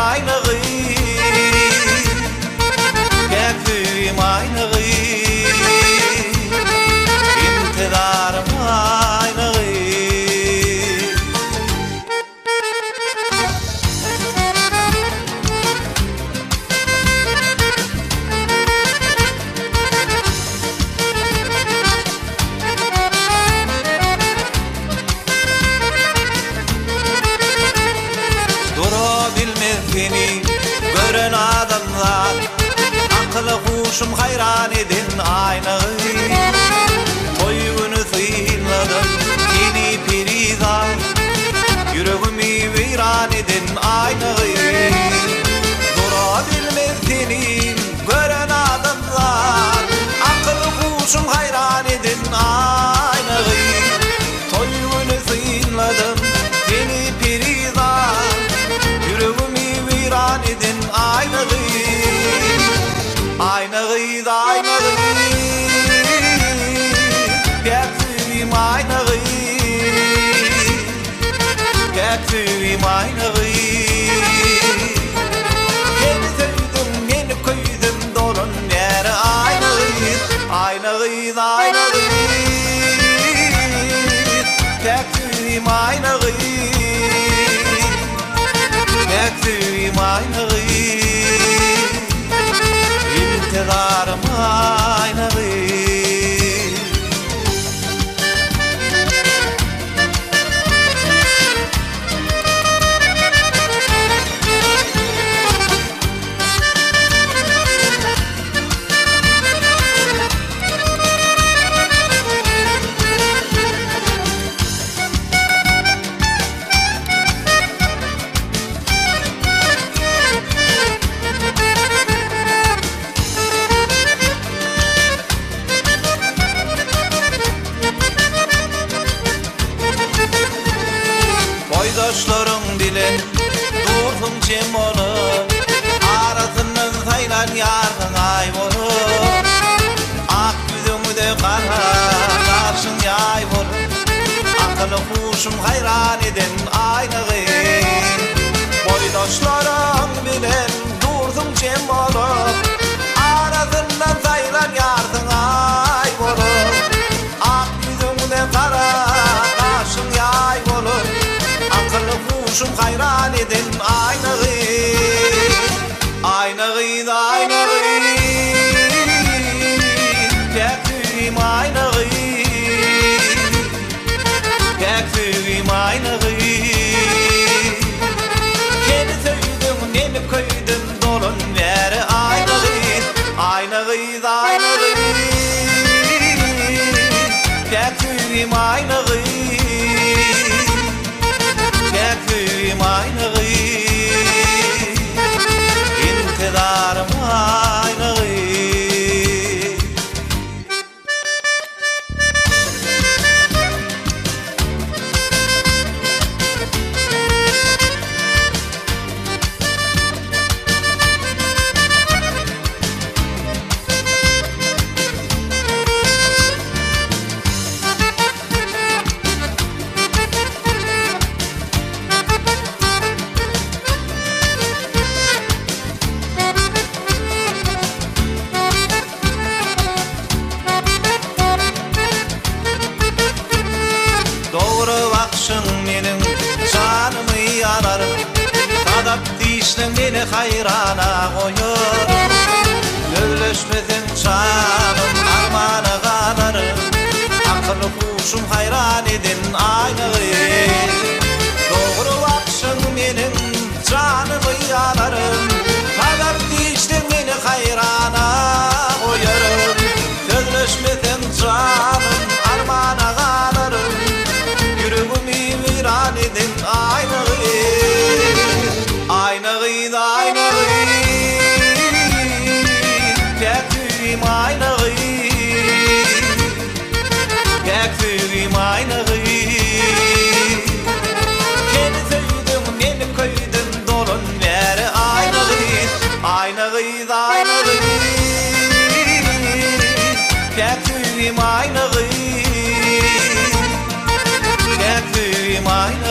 aynağı Gektim aynağı İntidarım aynağı Beni gören adamlar akıllı huşum hayran edin aynağı Toyunu sıyladım yeni perizan Yüreğimi veyran edin aynağı Durabilmez seni gören adamlar akıllı huşum hayran edin aynağı Toyunu sıyladım yeni perizan Viran edin aynağı Aynağı da aynağı Gektim aynağı Gektim aynağı Yeni sevdim yeni koydum dolun yere aynağı Aynağı da aynağı Gektim aynağı Gektim aynağı İntidarım aynağı Boydaşlarım bile durdum cemonu Arasından saylan yargın ayvonu Ak yüzümü de kara karşın yayvonu Akıllı huşum hayran edin aynağı Boydaşlarım bile durdum cemonu Arasından saylan yargın ayvonu Ak yüzümü de kara karşın yayvonu Huşum hayran edin aynağı Aynağı da aynağı Gektim aynağı Gektim aynağı Yeni söyledim yeni koydum dolun yere aynağı Aynağı da aynağı Gektim aynağı Gektim aynağı İntidarım aynağı Doğru bakışın benim canımı yanar Sadap dişin beni hayrana koyur Gölleşmesin canım armağanı kanar Akıllı huşum hayran edin aynağı Doğru bakışın benim canımı yanar Sadap dişin beni hayrana koyur Gölleşmesin canım armağanı kanar Yüreğimi viran edin aynağı Aynağı da aynağı Gektim aynağı Gektim aynağı Yeni söyledim yeni koydum dolun yere aynağı Aynağı da aynağı Gektim aynağı Gektim aynağı